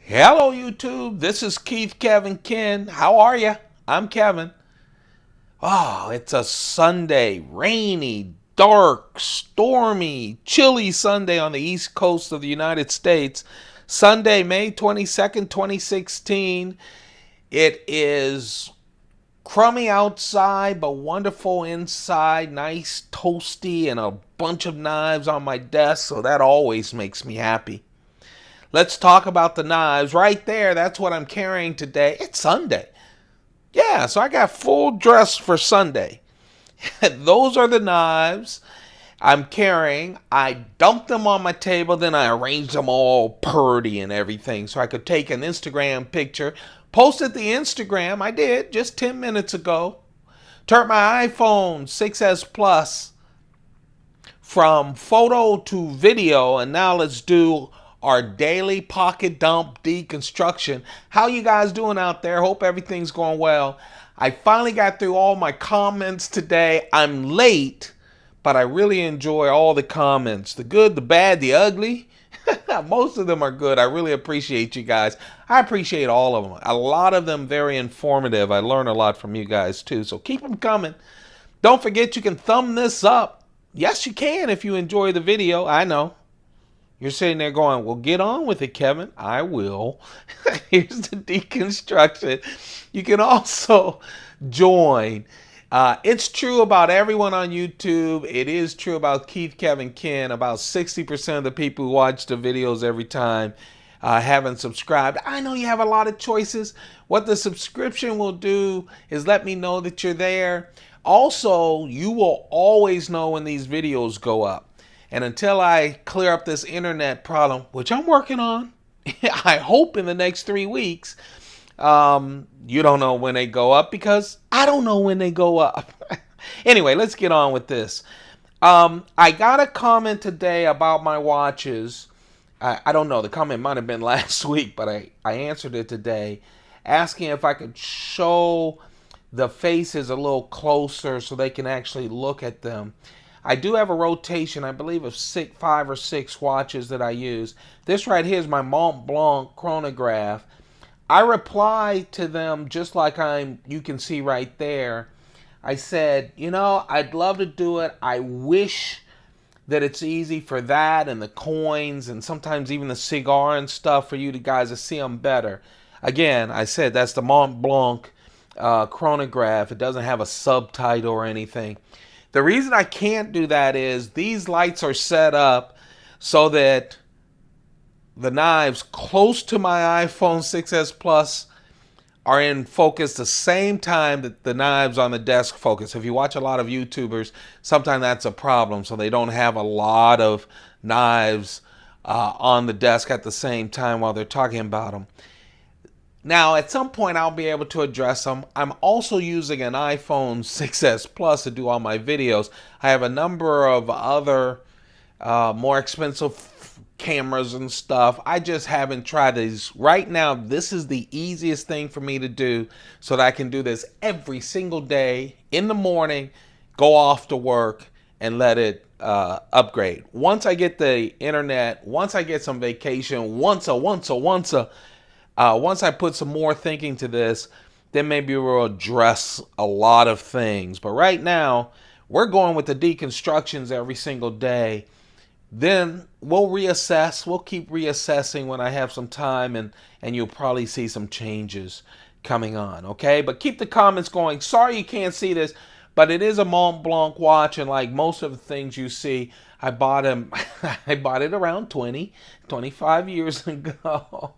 Hello, YouTube. This is Keith Kevin Ken. How are you? I'm Kevin. Oh, it's a Sunday. Rainy, dark, stormy, chilly Sunday on the east coast of the United States. Sunday, May 22nd, 2016. It is crummy outside, but wonderful inside. Nice, toasty, and a bunch of knives on my desk, so that always makes me happy. Let's talk about the knives. Right there, that's what I'm carrying today. It's Sunday. Yeah, so I got full dress for Sunday. Those are the knives I'm carrying. I dumped them on my table, then I arranged them all purdy and everything so I could take an Instagram picture. Posted the Instagram. I did just 10 minutes ago. Turned my iPhone 6S Plus from photo to video, and now let's do our daily pocket dump deconstruction. How you guys doing out there? Hope everything's going well. I finally got through all my comments today. I'm late, but I really enjoy all the comments. The good, the bad, the ugly. Most of them are good. I really appreciate you guys. I appreciate all of them. A lot of them very informative. I learn a lot from you guys too. So keep them coming. Don't forget you can thumb this up. Yes, you can if you enjoy the video. I know. You're sitting there going, well, get on with it, Kevin. I will. Here's the deconstruction. You can also join. It's true about everyone on YouTube. It is true about Keith Kevin Ken. About 60% of the people who watch the videos every time haven't subscribed. I know you have a lot of choices. What the subscription will do is let me know that you're there. Also, you will always know when these videos go up. And until I clear up this internet problem, which I'm working on, I hope in the next 3 weeks, you don't know when they go up because I don't know when they go up. Anyway, let's get on with this. I got a comment today about my watches. I don't know. The comment might have been last week, but I answered it today, asking if I could show the faces a little closer so they can actually look at them. I do have a rotation, I believe, of 5 or 6 watches that I use. This right here is my Mont Blanc chronograph. I replied to them just like you can see right there. I said, I'd love to do it. I wish that it's easy for that and the coins and sometimes even the cigar and stuff for you guys to see them better. Again, I said that's the Mont Blanc chronograph. It doesn't have a subtitle or anything. The reason I can't do that is these lights are set up so that the knives close to my iPhone 6S Plus are in focus the same time that the knives on the desk focus. If you watch a lot of YouTubers, sometimes that's a problem. So they don't have a lot of knives on the desk at the same time while they're talking about them. Now, at some point, I'll be able to address them. I'm also using an iPhone 6S Plus to do all my videos. I have a number of other more expensive cameras and stuff. I just haven't tried these. Right now, this is the easiest thing for me to do so that I can do this every single day in the morning, go off to work, and let it upgrade. Once I get the internet, once I get some vacation, once I put some more thinking to this, then maybe we'll address a lot of things. But right now, we're going with the deconstructions every single day. Then we'll reassess. We'll keep reassessing when I have some time, and you'll probably see some changes coming on, okay? But keep the comments going. Sorry you can't see this, but it is a Mont Blanc watch, and like most of the things you see, I bought it around 25 years ago.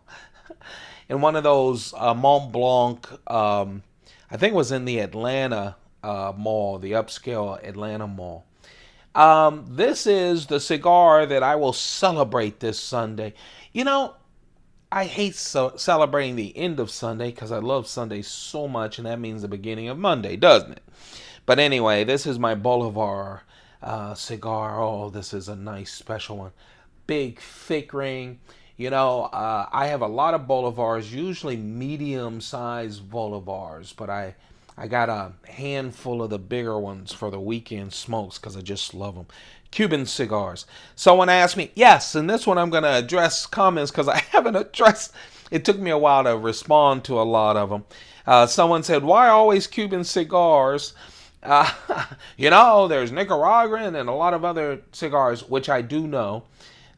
In one of those Mont Blanc, I think it was in the Atlanta mall, the upscale Atlanta mall. This is the cigar that I will celebrate this Sunday. I hate celebrating the end of Sunday because I love Sunday so much, and that means the beginning of Monday, doesn't it? But anyway, this is my Bolivar cigar. Oh, this is a nice special one. Big, thick ring. I have a lot of Bolivars, usually medium-sized Bolivars, but I got a handful of the bigger ones for the weekend smokes because I just love them. Cuban cigars. Someone asked me, yes, in this one I'm going to address comments because I haven't addressed it took me a while to respond to a lot of them. Someone said, why always Cuban cigars? Uh, there's Nicaraguan and a lot of other cigars, which I do know.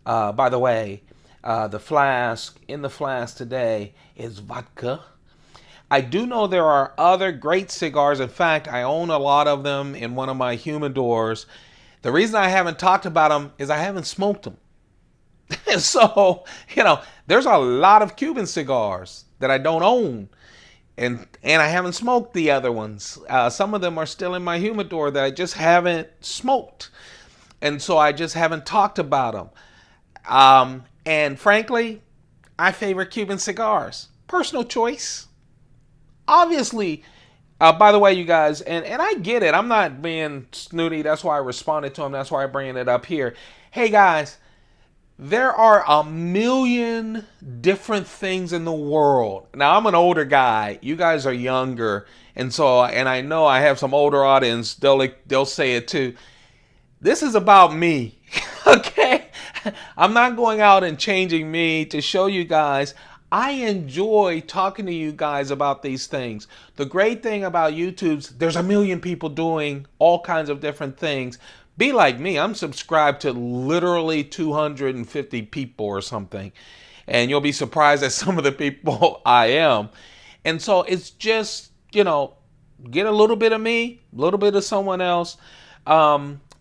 By the way, the flask, in the flask today is vodka. I do know there are other great cigars. In fact, I own a lot of them in one of my humidors. The reason I haven't talked about them is I haven't smoked them. So, there's a lot of Cuban cigars that I don't own. And I haven't smoked the other ones. Some of them are still in my humidor that I just haven't smoked. And so I just haven't talked about them. And frankly, I favor Cuban cigars. Personal choice. Obviously, by the way, you guys, and I get it. I'm not being snooty. That's why I responded to him. That's why I'm bringing it up here. Hey, guys, there are a million different things in the world. Now, I'm an older guy. You guys are younger. And I know I have some older audience. They'll say it too. This is about me. Okay? I'm not going out and changing me to show you guys. I enjoy talking to you guys about these things. The great thing about YouTube's, there's a million people doing all kinds of different things. Be like me. I'm subscribed to literally 250 people or something. And you'll be surprised at some of the people I am. And so it's just, get a little bit of me, a little bit of someone else.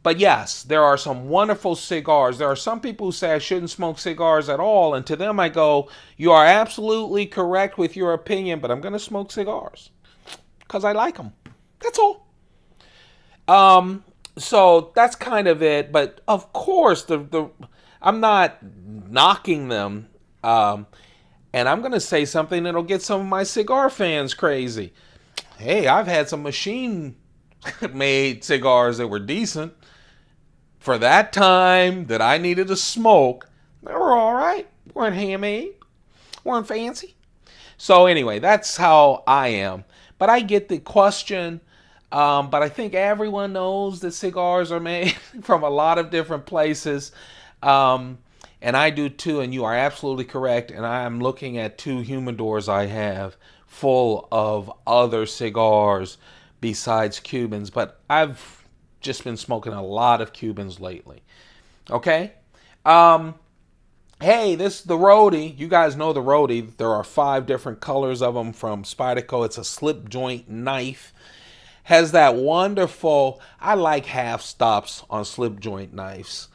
But yes, there are some wonderful cigars. There are some people who say I shouldn't smoke cigars at all. And to them I go, you are absolutely correct with your opinion, but I'm going to smoke cigars because I like them. That's all. So that's kind of it. But of course, I'm not knocking them. And I'm going to say something that'll get some of my cigar fans crazy. Hey, I've had some machine-made cigars that were decent. For that time that I needed to smoke, they were all right. Weren't handmade. Weren't fancy. So anyway, that's how I am. But I get the question. But I think everyone knows that cigars are made from a lot of different places. And I do too, and you are absolutely correct. And I am looking at 2 humidors I have full of other cigars besides Cubans. But I've just been smoking a lot of Cubans lately. Okay? Hey, this is the Roadie. You guys know the Roadie. There are 5 different colors of them from Spyderco. It's a slip joint knife. Has that wonderful, I like half stops on slip joint knives.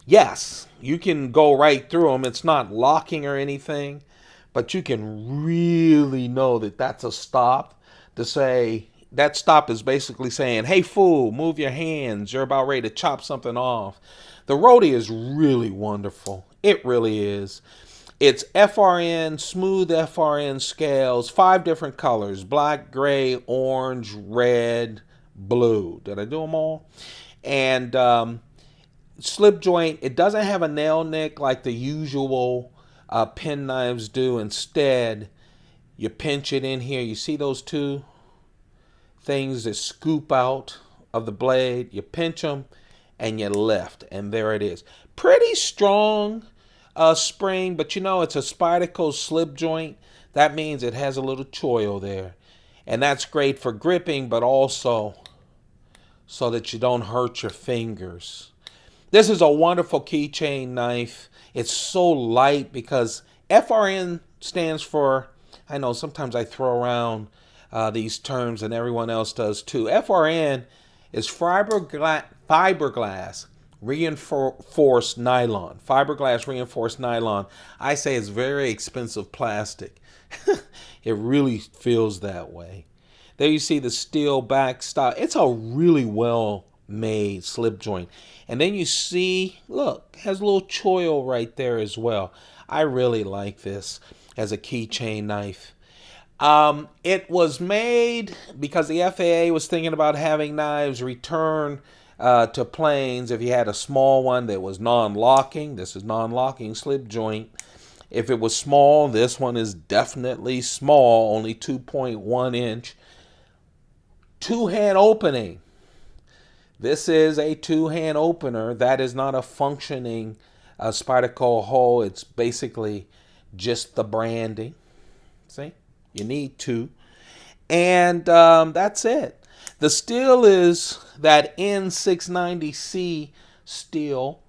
Yes, you can go right through them. It's not locking or anything, but you can really know that that's a stop. To say, that stop is basically saying, hey fool, move your hands. You're about ready to chop something off. The Roadie is really wonderful. It really is. It's FRN, smooth FRN scales, 5 different colors: black, gray, orange, red, blue. Did I do them all? And slip joint, it doesn't have a nail nick like the usual pen knives do. Instead, you pinch it in here. You see those 2 things that scoop out of the blade? You pinch them and you lift, and there it is. Pretty strong spring, but it's a Spyderco slip joint. That means it has a little choil there, and that's great for gripping, but also so that you don't hurt your fingers. This is a wonderful keychain knife. It's so light because FRN stands for, I know sometimes I throw around these terms and everyone else does too. FRN is fiberglass reinforced nylon. Fiberglass reinforced nylon. I say it's very expensive plastic. It really feels that way. There you see the steel backstop. It's a really well made slip joint. And then you see, look, it has a little choil right there as well. I really like this as a keychain knife. It was made because the FAA was thinking about having knives return to planes if you had a small one that was non-locking. This is non-locking slip joint. If it was small, this one is definitely small, only 2.1 inch. 2-hand opening. This is a 2-hand opener. That is not a functioning Spyderco hole. It's basically just the branding. See, you need two. And that's it. The steel is that N690C steel.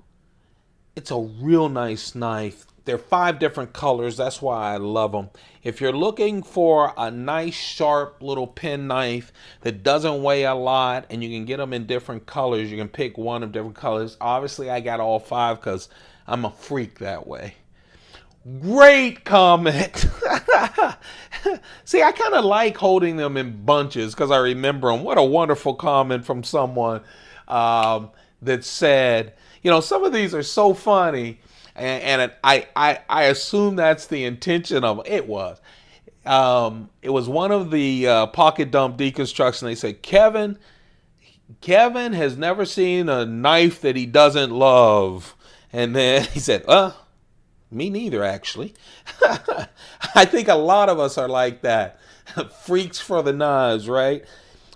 It's a real nice knife. They're 5 different colors. That's why I love them. If you're looking for a nice, sharp little pen knife that doesn't weigh a lot and you can get them in different colors, you can pick one of different colors. Obviously, I got all 5 because I'm a freak that way. Great comment. See, I kind of like holding them in bunches because I remember them. What a wonderful comment from someone that said, you know, some of these are so funny, and I assume that's the intention of it. It was one of the pocket dump deconstruction. They said, Kevin has never seen a knife that he doesn't love. And then he said, me neither, actually. I think a lot of us are like that. Freaks for the knives, right?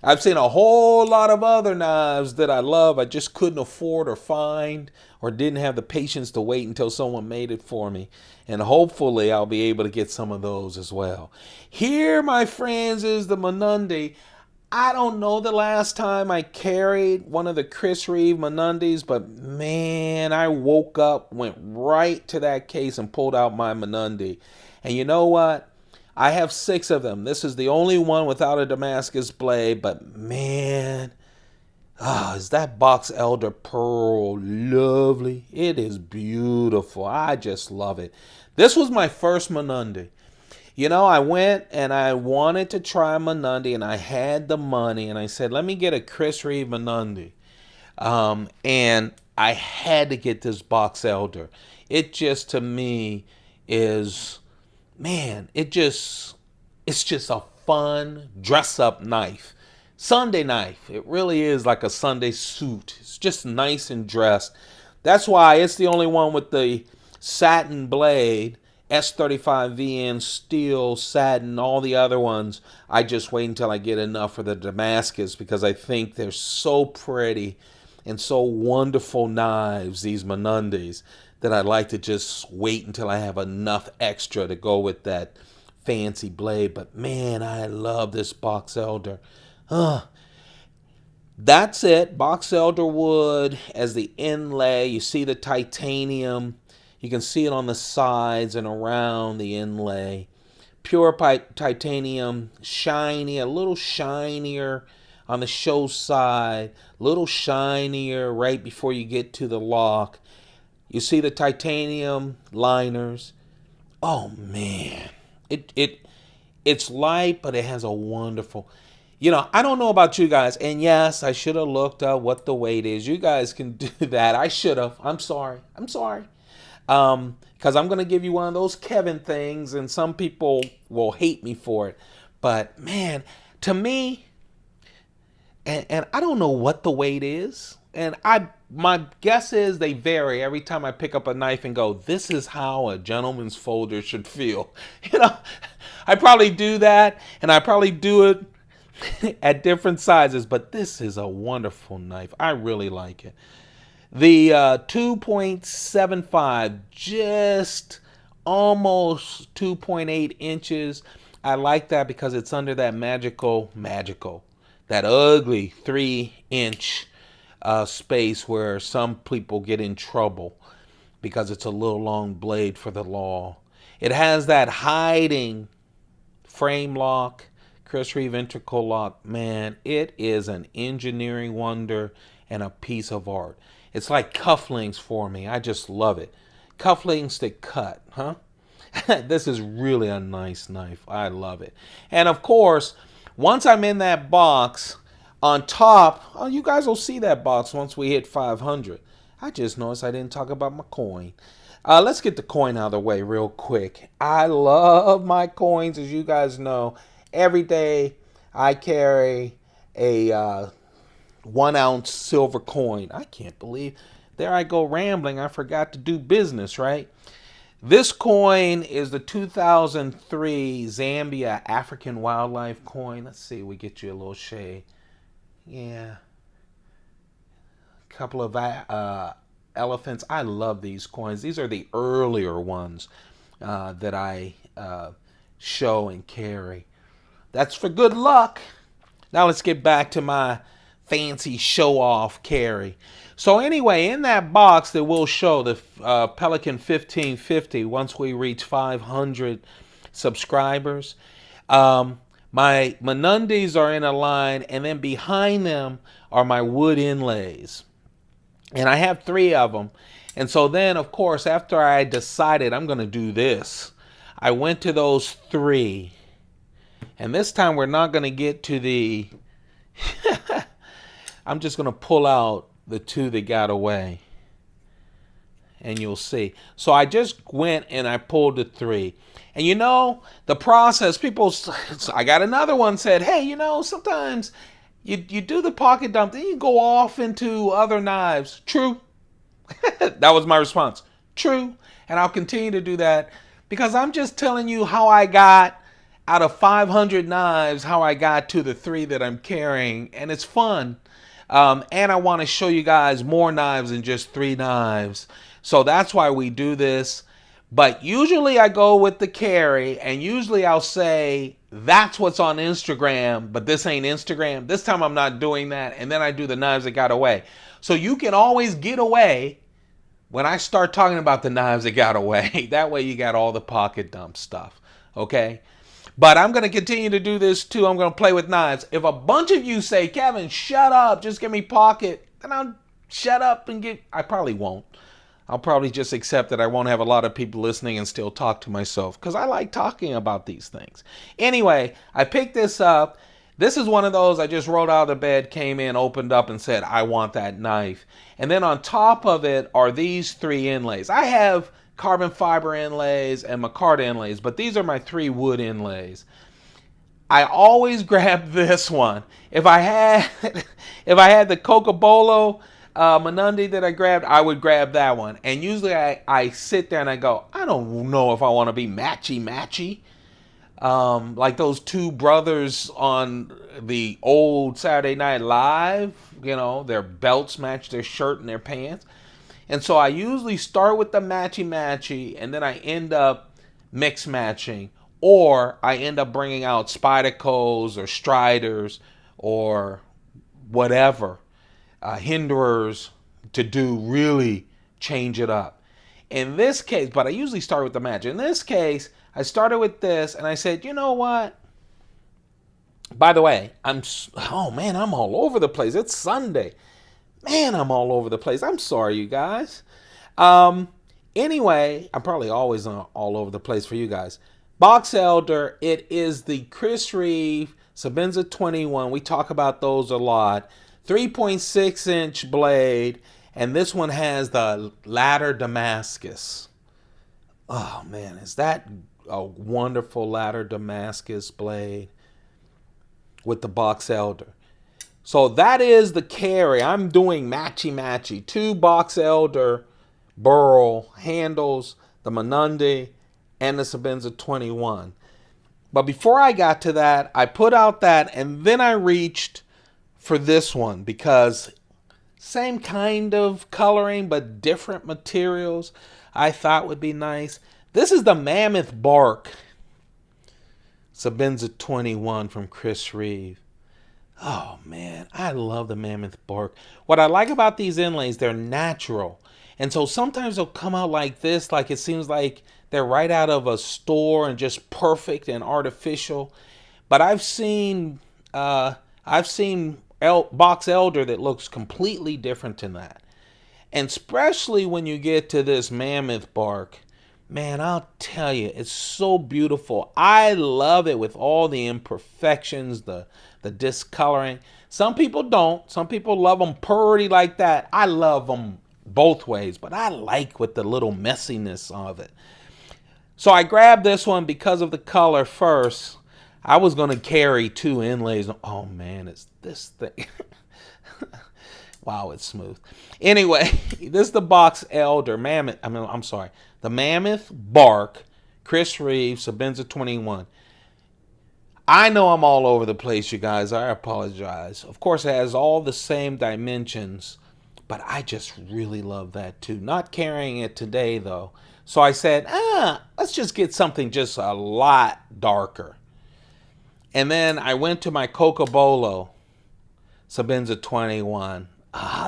I've seen a whole lot of other knives that I love. I just couldn't afford or find or didn't have the patience to wait until someone made it for me. And hopefully I'll be able to get some of those as well. Here, my friends, is the Menundi. I don't know the last time I carried one of the Chris Reeve Menundis, but man, I woke up, went right to that case and pulled out my Menundi. And you know what? I have 6 of them. This is the only one without a Damascus blade, but man, is that box elder pearl lovely? It is beautiful. I just love it. This was my first Menundi. You know, I went and I wanted to try Menundi, and I had the money, and I said, let me get a Chris Reeve Menundi. And I had to get this box elder. It just, to me, is, man, it's just a fun dress-up knife. Sunday knife. It really is like a Sunday suit. It's just nice and dressed. That's why it's the only one with the satin blade. S35VN, steel, satin, all the other ones, I just wait until I get enough for the Damascus because I think they're so pretty and so wonderful knives, these Menundis, that I like to just wait until I have enough extra to go with that fancy blade. But man, I love this box elder. That's it. Box elder wood as the inlay. You see the titanium. You can see it on the sides and around the inlay. Pure titanium, shiny, a little shinier on the show side, a little shinier right before you get to the lock. You see the titanium liners. Oh man, it's light, but it has a wonderful. You know, I don't know about you guys, and yes, I should have looked up what the weight is. You guys can do that. I should have. I'm sorry. Because I'm going to give you one of those Kevin things, and some people will hate me for it. But man, to me, and I don't know what the weight is, and my guess is they vary every time I pick up a knife and go, this is how a gentleman's folder should feel. You know, I probably do that, and I probably do it at different sizes, but this is a wonderful knife. I really like it. The 2.75, just almost 2.8 inches. I like that because it's under that magical, that ugly 3-inch space where some people get in trouble because it's a little long blade for the law. It has that hiding frame lock, Chris Reeve integral lock. Man, it is an engineering wonder and a piece of art. It's like cufflinks for me. I just love it. Cufflinks that cut, huh? This is really a nice knife. I love it. And of course, once I'm in that box, on top, you guys will see that box once we hit 500. I just noticed I didn't talk about my coin. Let's get the coin out of the way real quick. I love my coins, as you guys know. Every day I carry a 1-ounce silver coin. I can't believe, there I go rambling. I forgot to do business, right? This coin is the 2003 Zambia African wildlife coin. Let's see, we get you a little shade. Yeah. A couple of elephants. I love these coins. These are the earlier ones that I show and carry. That's for good luck. Now let's get back to my fancy show-off carry. So anyway, in that box that will show the Pelican 1550 once we reach 500 subscribers. My Menundis are in a line, and then behind them are my wood inlays. And I have 3 of them. And so then, of course, after I decided I'm going to do this, I went to those 3. And this time we're not going to get to the... I'm just going to pull out the 2 that got away. And you'll see. So I just went and I pulled the 3. And you know, the process, I got another one said, hey, you know, sometimes you do the pocket dump, then you go off into other knives. True. That was my response. True. And I'll continue to do that because I'm just telling you how I got out of 500 knives, how I got to the 3 that I'm carrying. And it's fun. And I want to show you guys more knives than just 3 knives. So that's why we do this. But usually I go with the carry, and usually I'll say, that's what's on Instagram, but this ain't Instagram. This time I'm not doing that, and then I do the knives that got away. So you can always get away when I start talking about the knives that got away. That way you got all the pocket dump stuff, okay? But I'm going to continue to do this too. I'm going to play with knives. If a bunch of you say, Kevin, shut up, just give me pocket, then I'll shut up and get... I probably won't. I'll probably just accept that I won't have a lot of people listening and still talk to myself because I like talking about these things. Anyway, I picked this up. This is one of those I just rolled out of the bed, came in, opened up, and said, I want that knife. And then on top of it are these 3 inlays. I have carbon fiber inlays and micarta inlays, but these are my 3 wood inlays. I always grab this one. If I had the Cocobolo Menundi that I grabbed, I would grab that one. And usually I sit there and I go, I don't know if I want to be matchy. Like those 2 brothers on the old Saturday Night Live, you know, their belts match their shirt and their pants. And so I usually start with the matchy, and then I end up mix matching. Or I end up bringing out Spydercos or Striders or whatever. Hinderers to do really change it up. In this case, but I usually start with the match. In this case, I started with this and I said, you know what? By the way, I'm all over the place. It's Sunday. Man, I'm all over the place. I'm sorry, you guys. Anyway, I'm probably always all over the place for you guys. Box Elder, it is the Chris Reeve Sebenza 21. We talk about those a lot. 3.6-inch blade, and this one has the ladder Damascus. Oh man, is that a wonderful ladder Damascus blade with the Box Elder. So that is the carry. I'm doing matchy. 2 Box Elder burl handles, the Menundi and the Sebenza 21. But before I got to that, I put out that, and then I reached for this one because same kind of coloring but different materials I thought would be nice. This is the Mammoth Bark Sebenza 21 from Chris Reeve. Oh man, I love the Mammoth Bark. What I like about these inlays, they're natural. And so sometimes they'll come out like this, like it seems like they're right out of a store and just perfect and artificial. But I've seen Box Elder that looks completely different than that. And especially when you get to this Mammoth Bark, man, I'll tell you, it's so beautiful. I love it with all the imperfections, the discoloring. Some people don't. Some people love them purdy like that. I love them both ways, but I like with the little messiness of it. So I grabbed this one because of the color first. I was going to carry 2 inlays. Oh man, it's this thing. Wow, it's smooth. Anyway, this is the Box Elder Mammoth. The Mammoth Bark Chris Reeve Sebenza 21. I know I'm all over the place, you guys. I apologize. Of course, it has all the same dimensions, But I just really love that too. Not carrying it today though. So I said, let's just get something just a lot darker. And then I went to my Cocobolo Sebenza 21.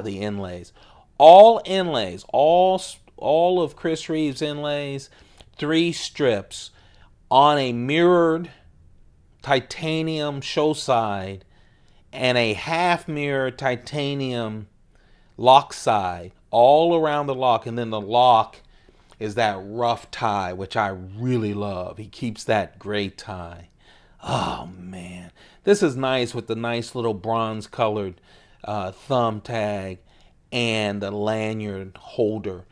The inlays. All inlays. All of Chris Reeve's inlays. 3 strips on a mirrored titanium show side and a half mirrored titanium lock side all around the lock. And then the lock is that rough tie, which I really love. He keeps that gray tie. Oh man, this is nice with the nice little bronze colored thumb tag and the lanyard holder.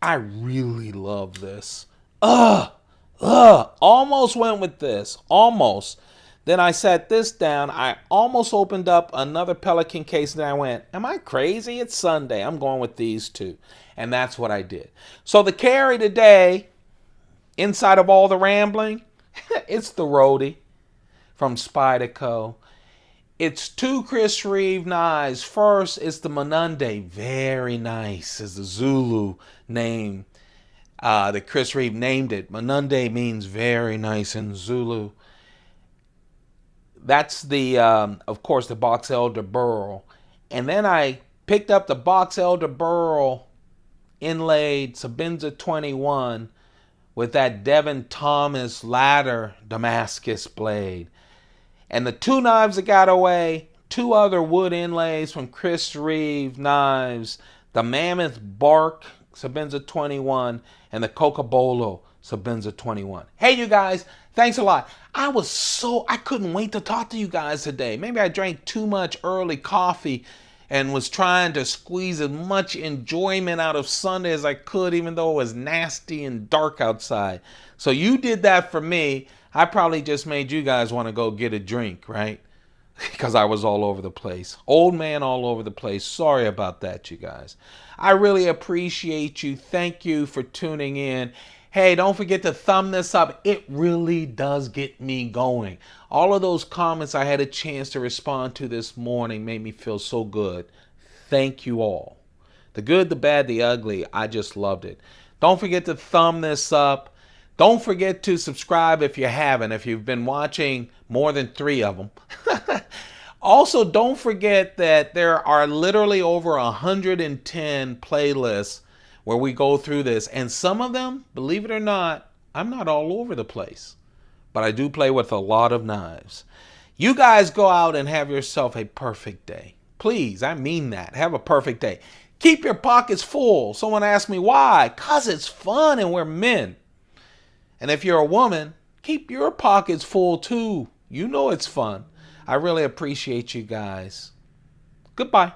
I really love this. Almost went with this. Almost. Then I set this down. I almost opened up another Pelican case and I went, am I crazy? It's Sunday. I'm going with these two. And that's what I did. So the carry today, inside of all the rambling, it's the Roadie from Spyderco. It's 2 Chris Reeve knives. First, it's the Manunde. Very nice is the Zulu name that Chris Reeve named it. Manunde means very nice in Zulu. That's the, of course, the Box Elder Burl. And then I picked up the Box Elder Burl Inlayed Sebenza 21 with that Devin Thomas ladder Damascus blade. And the 2 knives that got away, 2 other wood inlays from Chris Reeve knives, the Mammoth Bark Sebenza 21 and the Cocobolo Sebenza 21. Hey, you guys, thanks a lot. I couldn't wait to talk to you guys today. Maybe I drank too much early coffee and was trying to squeeze as much enjoyment out of Sunday as I could, even though it was nasty and dark outside. So you did that for me. I probably just made you guys want to go get a drink, right? Because I was all over the place. Old man all over the place. Sorry about that, you guys. I really appreciate you. Thank you for tuning in. Hey, don't forget to thumb this up. It really does get me going. All of those comments I had a chance to respond to this morning made me feel so good. Thank you all. The good, the bad, the ugly. I just loved it. Don't forget to thumb this up. Don't forget to subscribe if you haven't, if you've been watching more than 3 of them. Also, don't forget that there are literally over 110 playlists where we go through this. And some of them, believe it or not, I'm not all over the place. But I do play with a lot of knives. You guys go out and have yourself a perfect day. Please, I mean that. Have a perfect day. Keep your pockets full. Someone asked me why. 'Cause it's fun and we're men. And if you're a woman, keep your pockets full too. You know it's fun. I really appreciate you guys. Goodbye.